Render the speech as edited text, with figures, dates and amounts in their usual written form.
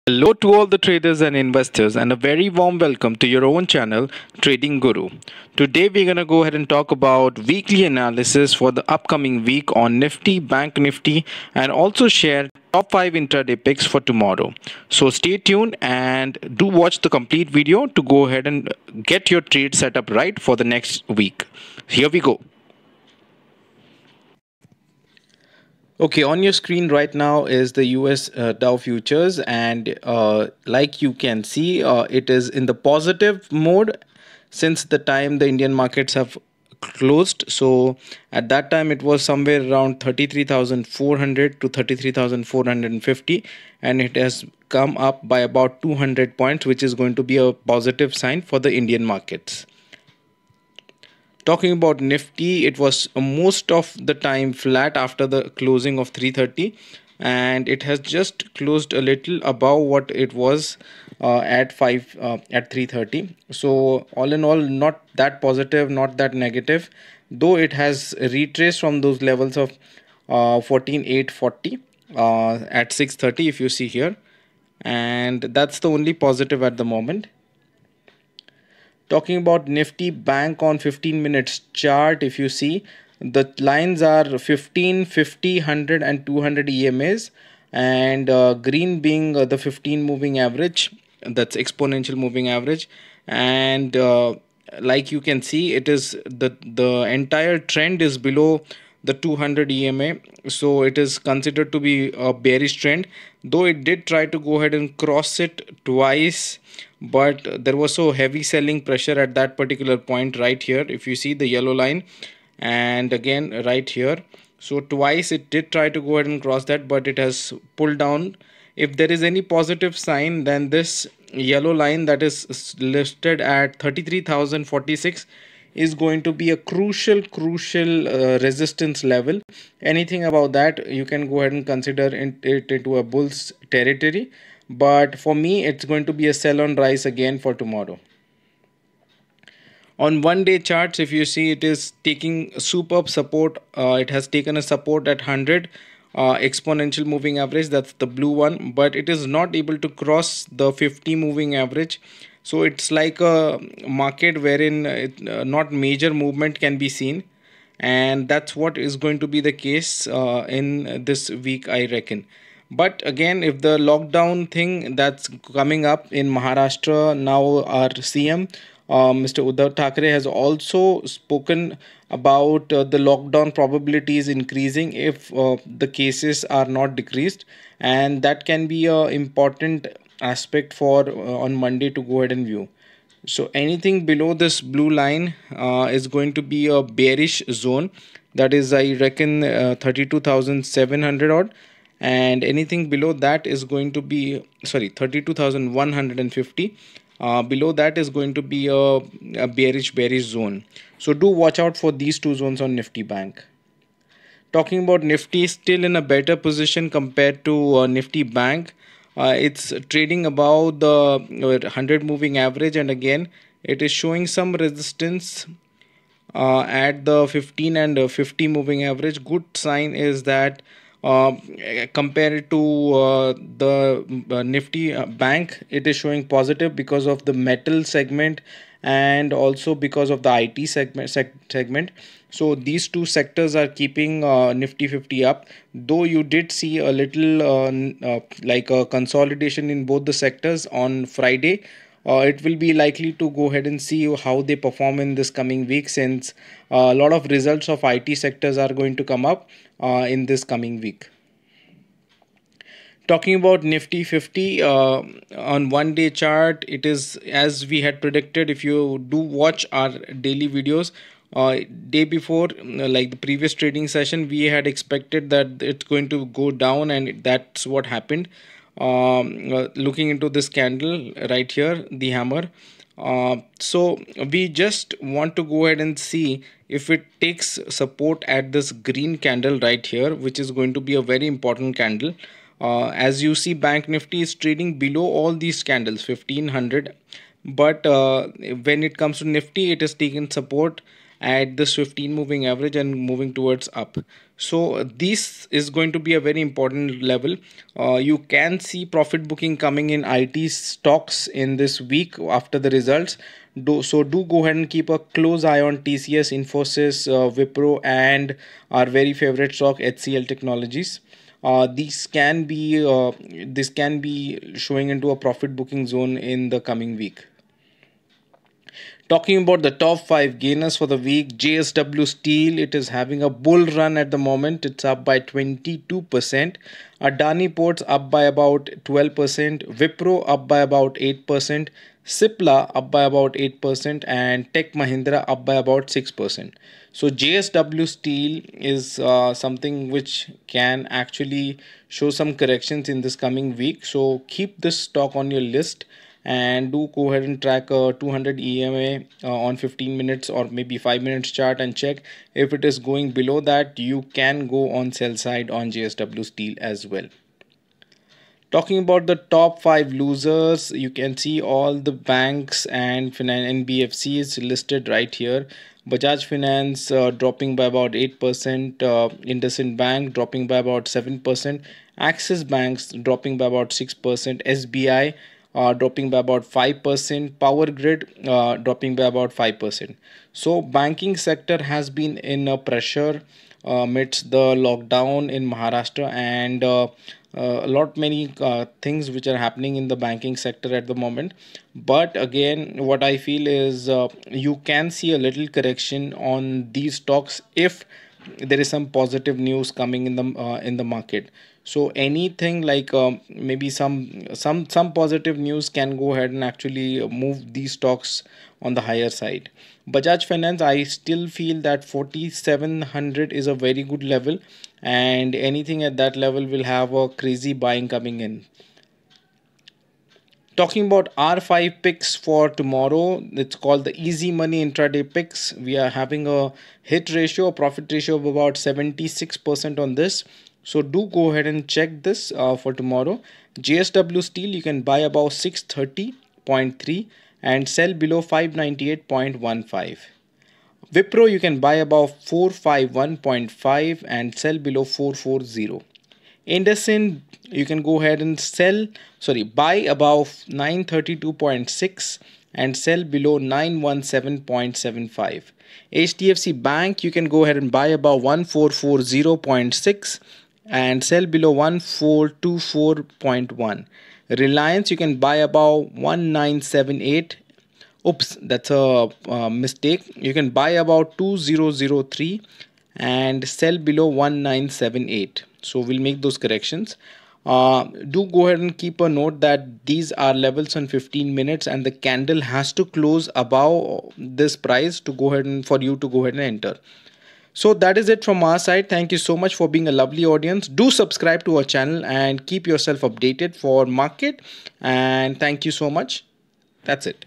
Hello to all the traders and investors, and a very warm welcome to your own channel, Trading Guru. Today, we're going to go ahead and talk about weekly analysis for the upcoming week on Nifty, Bank Nifty, and also share top 5 intraday picks for tomorrow. So, stay tuned and do watch the complete video to go ahead and get your trade set up right for the next week. Here we go. Okay, on your screen right now is the US Dow futures, and like you can see, it is in the positive mode since the time the Indian markets have closed. So at that time, it was somewhere around 33,400 to 33,450, and it has come up by about 200 points, which is going to be a positive sign for the Indian markets. Talking about Nifty, it was most of the time flat after the closing of 330, and it has just closed a little above what it was at 330. So all in all, not that positive, not that negative, though it has retraced from those levels of 14,840 at 630 if you see here, and that's the only positive at the moment. Talking about Nifty Bank on 15 minutes chart, if you see, the lines are 15, 50, 100 and 200 EMAs, and green being the 15 moving average, that's exponential moving average. And like you can see, it is the entire trend is below the 200 EMA, so it is considered to be a bearish trend, though it did try to go ahead and cross it twice, but there was so heavy selling pressure at that particular point right here, if you see the yellow line, and again right here. So twice it did try to go ahead and cross that, but it has pulled down. If there is any positive sign, then this yellow line that is listed at 33,046 is going to be a crucial resistance level. Anything about that, you can go ahead and consider it into a bull's territory, but for me it's going to be a sell on rise again for tomorrow. On 1 day charts, if you see, it is taking superb support. It has taken a support at 100 exponential moving average, that's the blue one, but it is not able to cross the 50 moving average. So it's like a market wherein not major movement can be seen, and that's what is going to be the case in this week, I reckon. But again, if the lockdown thing that's coming up in Maharashtra, now our CM Mr. Uddhav Thackeray has also spoken about the lockdown probabilities increasing if the cases are not decreased, and that can be a important aspect for on Monday to go ahead and view. So anything below this blue line is going to be a bearish zone, that is, I reckon, 32,700 odd, and anything below that is going to be, sorry, 32,150. Below that is going to be a bearish zone. So do watch out for these two zones on Nifty Bank. Talking about Nifty, still in a better position compared to Nifty Bank. It's trading above the 100 moving average, and again it is showing some resistance at the 15 and 50 moving average. Good sign is that compared to the Nifty Bank, it is showing positive because of the metal segment and also because of the IT segment. So these two sectors are keeping Nifty 50 up, though you did see a little like a consolidation in both the sectors on Friday. It will be likely to go ahead and see how they perform in this coming week, since a lot of results of IT sectors are going to come up in this coming week. Talking about Nifty 50 on 1 day chart, it is as we had predicted. If you do watch our daily videos, day before, like the previous trading session, we had expected that it's going to go down, and that's what happened. Looking into this candle right here, the hammer, so we just want to go ahead and see if it takes support at this green candle right here, which is going to be a very important candle. As you see, Bank Nifty is trading below all these candles, 1500, but when it comes to Nifty, it is taking support at this 15 moving average and moving towards up. So this is going to be a very important level. You can see profit booking coming in IT stocks in this week after the results. Do go ahead and keep a close eye on TCS, Infosys, Wipro, and our very favorite stock HCL Technologies. This can be showing into a profit booking zone in the coming week. Talking about the top 5 gainers for the week, JSW Steel, it is having a bull run at the moment. It's up by 22%. Adani Ports up by about 12%. Wipro up by about 8%. Cipla up by about 8%. And Tech Mahindra up by about 6%. So JSW Steel is something which can actually show some corrections in this coming week. So keep this stock on your list and do go ahead and track a 200 EMA on 15 minutes or maybe 5 minutes chart and check. If it is going below that, you can go on sell side on JSW Steel as well. Talking about the top 5 losers, you can see all the banks and NBFCs listed right here. Bajaj Finance dropping by about 8%, IndusInd Bank dropping by about 7%, Axis Banks dropping by about 6%, SBI dropping by about 5%, Power Grid dropping by about 5%. So banking sector has been in a pressure amidst the lockdown in Maharashtra and a lot many things which are happening in the banking sector at the moment. But again, what I feel is you can see a little correction on these stocks if there is some positive news coming in the market. So anything like maybe some positive news can go ahead and actually move these stocks on the higher side. Bajaj Finance, I still feel that 4700 is a very good level, and anything at that level will have a crazy buying coming in. Talking about our 5 picks for tomorrow, it's called the easy money intraday picks. We are having a hit ratio, a profit ratio of about 76% on this. So do go ahead and check this for tomorrow. JSW Steel, you can buy about 630.3 and sell below 598.15. Wipro, you can buy about 451.5 and sell below 440. IndusInd, you can go ahead and buy above 932.6 and sell below 917.75. HDFC Bank, you can go ahead and buy above 1440.6 and sell below 1424.1. Reliance, you can buy above 1978. Oops, that's a mistake. You can buy about 2003 and sell below 1978. So we'll make those corrections. Do go ahead and keep a note that these are levels on 15 minutes and the candle has to close above this price to go ahead and for you to go ahead and enter. So that is it from our side. Thank you so much for being a lovely audience. Do subscribe to our channel and keep yourself updated for market. And thank you so much. That's it.